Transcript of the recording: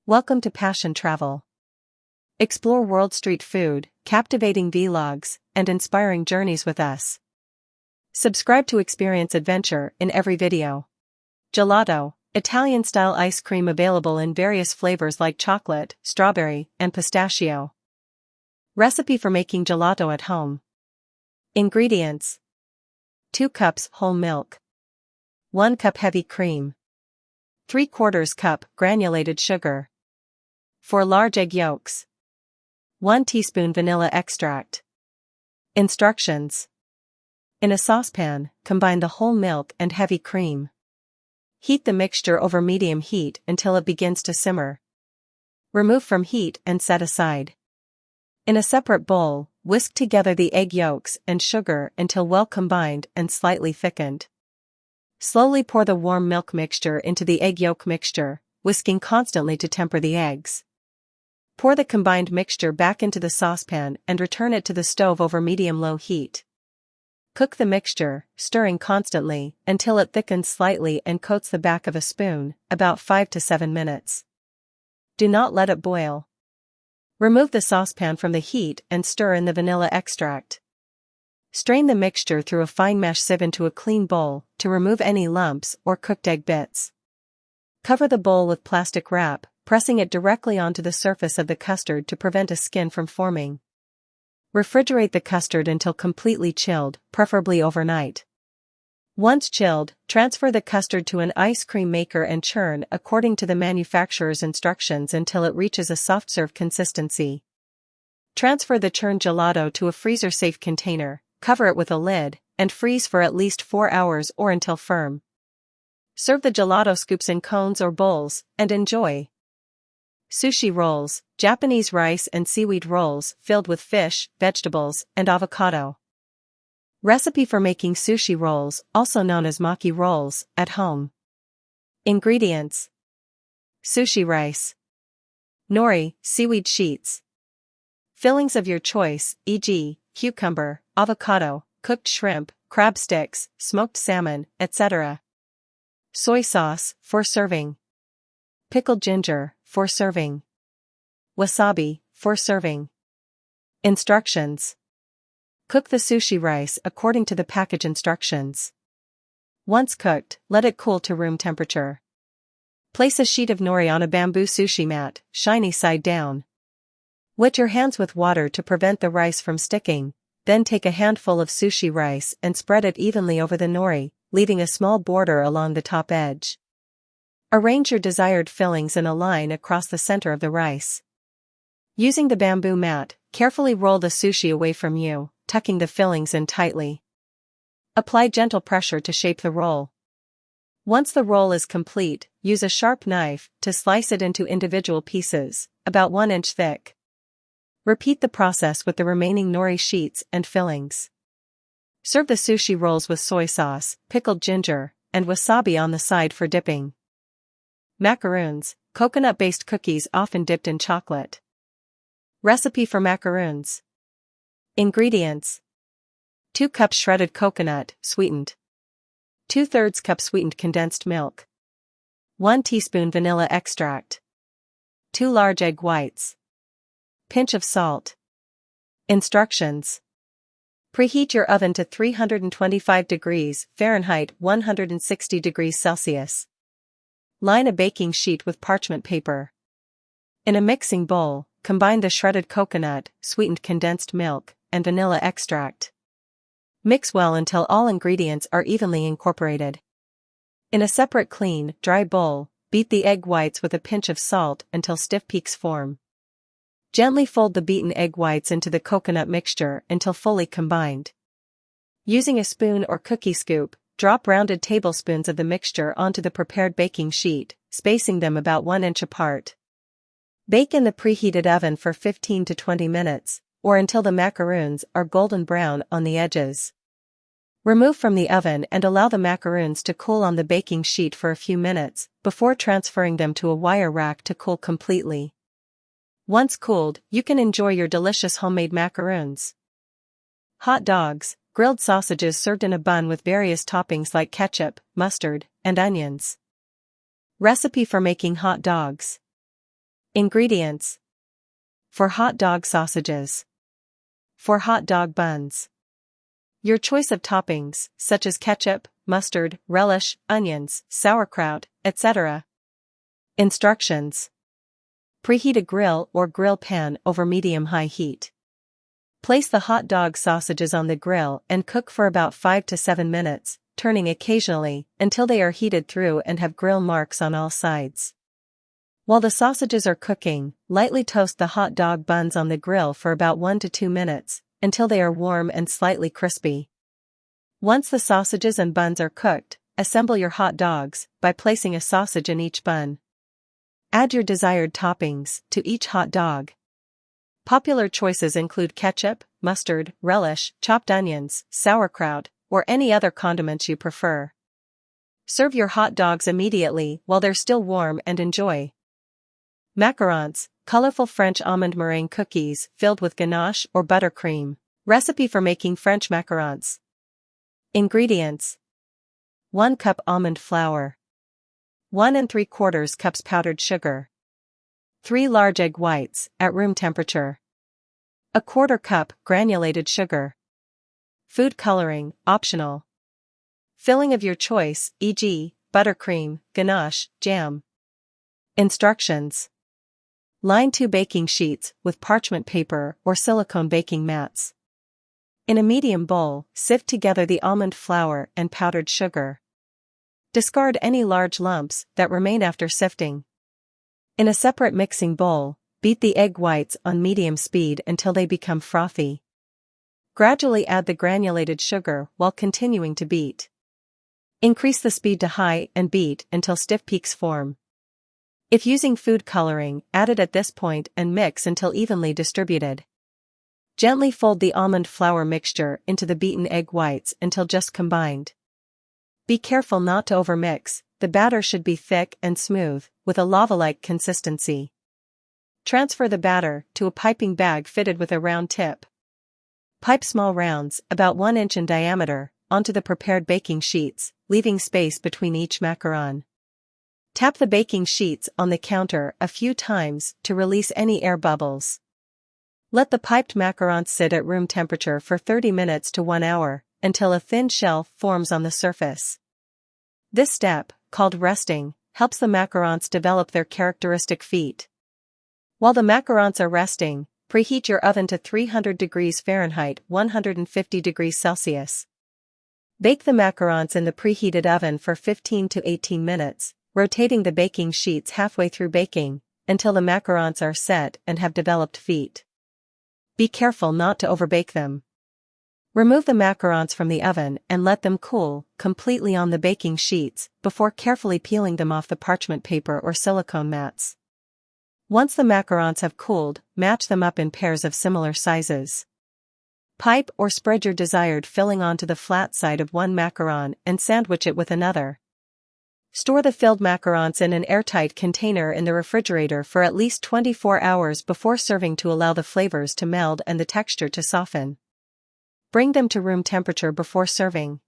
Welcome to Passion Travel. Explore world street food, captivating vlogs, and inspiring journeys with us. Subscribe to experience adventure in every video. Gelato, Italian-style ice cream available in various flavors like chocolate, strawberry, and pistachio. Recipe for making gelato at home. Ingredients: 2 cups whole milk, 1 cup heavy cream, 3/4 cup granulated sugar, 4 large egg yolks, 1 teaspoon vanilla extract. Instructions: in a saucepan, combine the whole milk and heavy cream. Heat the mixture over medium heat until it begins to simmer. Remove from heat and set aside. In a separate bowl, whisk together the egg yolks and sugar until well combined and slightly thickened. Slowly pour the warm milk mixture into the egg yolk mixture, whisking constantly to temper the eggs. Pour the combined mixture back into the saucepan and return it to the stove over medium-low heat. Cook the mixture, stirring constantly, until it thickens slightly and coats the back of a spoon, about 5 to 7 minutes. Do not let it boil. Remove the saucepan from the heat and stir in the vanilla extract. Strain the mixture through a fine mesh sieve into a clean bowl to remove any lumps or cooked egg bits. Cover the bowl with plastic wrap, pressing it directly onto the surface of the custard to prevent a skin from forming. Refrigerate the custard until completely chilled, preferably overnight. Once chilled, transfer the custard to an ice cream maker and churn according to the manufacturer's instructions until it reaches a soft serve consistency. Transfer the churned gelato to a freezer-safe container, cover it with a lid, and freeze for at least 4 hours or until firm. Serve the gelato scoops in cones or bowls, and enjoy. Sushi rolls, Japanese rice and seaweed rolls filled with fish, vegetables, and avocado. Recipe for making sushi rolls, also known as maki rolls, at home. Ingredients: sushi rice, nori, seaweed sheets, fillings of your choice, e.g., cucumber, avocado, cooked shrimp, crab sticks, smoked salmon, etc. Soy sauce, for serving. Pickled ginger, for serving. Wasabi, for serving. Instructions: cook the sushi rice according to the package instructions. Once cooked, let it cool to room temperature. Place a sheet of nori on a bamboo sushi mat, shiny side down. Wet your hands with water to prevent the rice from sticking, then take a handful of sushi rice and spread it evenly over the nori, leaving a small border along the top edge. Arrange your desired fillings in a line across the center of the rice. Using the bamboo mat, carefully roll the sushi away from you, tucking the fillings in tightly. Apply gentle pressure to shape the roll. Once the roll is complete, use a sharp knife to slice it into individual pieces, about 1 inch thick. Repeat the process with the remaining nori sheets and fillings. Serve the sushi rolls with soy sauce, pickled ginger, and wasabi on the side for dipping. Macaroons, coconut-based cookies often dipped in chocolate. Recipe for macaroons. Ingredients: 2 cups shredded coconut, sweetened. 2/3 cup sweetened condensed milk. 1 teaspoon vanilla extract. 2 large egg whites. Pinch of salt. Instructions: preheat your oven to 325 degrees Fahrenheit 160 degrees Celsius. Line a baking sheet with parchment paper. In a mixing bowl, combine the shredded coconut, sweetened condensed milk, and vanilla extract. Mix well until all ingredients are evenly incorporated. In a separate clean, dry bowl, beat the egg whites with a pinch of salt until stiff peaks form. Gently fold the beaten egg whites into the coconut mixture until fully combined. Using a spoon or cookie scoop, drop rounded tablespoons of the mixture onto the prepared baking sheet, spacing them about 1 inch apart. Bake in the preheated oven for 15 to 20 minutes, or until the macaroons are golden brown on the edges. Remove from the oven and allow the macaroons to cool on the baking sheet for a few minutes, before transferring them to a wire rack to cool completely. Once cooled, you can enjoy your delicious homemade macaroons. Hot dogs, grilled sausages served in a bun with various toppings like ketchup, mustard, and onions. Recipe for making hot dogs. Ingredients: for hot dog sausages, for hot dog buns. Your choice of toppings, such as ketchup, mustard, relish, onions, sauerkraut, etc. Instructions: preheat a grill or grill pan over medium-high heat. Place the hot dog sausages on the grill and cook for about 5 to 7 minutes, turning occasionally, until they are heated through and have grill marks on all sides. While the sausages are cooking, lightly toast the hot dog buns on the grill for about 1 to 2 minutes, until they are warm and slightly crispy. Once the sausages and buns are cooked, assemble your hot dogs by placing a sausage in each bun. Add your desired toppings to each hot dog. Popular choices include ketchup, mustard, relish, chopped onions, sauerkraut, or any other condiments you prefer. Serve your hot dogs immediately while they're still warm and enjoy. Macarons, colorful French almond meringue cookies filled with ganache or buttercream. Recipe for making French macarons. Ingredients: 1 cup almond flour, 1 3/4 cups powdered sugar, 3 large egg whites at room temperature, 1/4 cup granulated sugar. Food coloring, optional. Filling of your choice, e.g., buttercream, ganache, jam. Instructions: line 2 baking sheets with parchment paper or silicone baking mats. In a medium bowl, sift together the almond flour and powdered sugar. Discard any large lumps that remain after sifting. In a separate mixing bowl, beat the egg whites on medium speed until they become frothy. Gradually add the granulated sugar while continuing to beat. Increase the speed to high and beat until stiff peaks form. If using food coloring, add it at this point and mix until evenly distributed. Gently fold the almond flour mixture into the beaten egg whites until just combined. Be careful not to overmix, the batter should be thick and smooth, with a lava-like consistency. Transfer the batter to a piping bag fitted with a round tip. Pipe small rounds, about 1 inch in diameter, onto the prepared baking sheets, leaving space between each macaron. Tap the baking sheets on the counter a few times to release any air bubbles. Let the piped macarons sit at room temperature for 30 minutes to 1 hour, until a thin shelf forms on the surface. This step, called resting, helps the macarons develop their characteristic feet. While the macarons are resting, preheat your oven to 300 degrees Fahrenheit 150 degrees Celsius. Bake the macarons in the preheated oven for 15 to 18 minutes, rotating the baking sheets halfway through baking, until the macarons are set and have developed feet. Be careful not to overbake them. Remove the macarons from the oven and let them cool completely on the baking sheets before carefully peeling them off the parchment paper or silicone mats. Once the macarons have cooled, match them up in pairs of similar sizes. Pipe or spread your desired filling onto the flat side of one macaron and sandwich it with another. Store the filled macarons in an airtight container in the refrigerator for at least 24 hours before serving to allow the flavors to meld and the texture to soften. Bring them to room temperature before serving.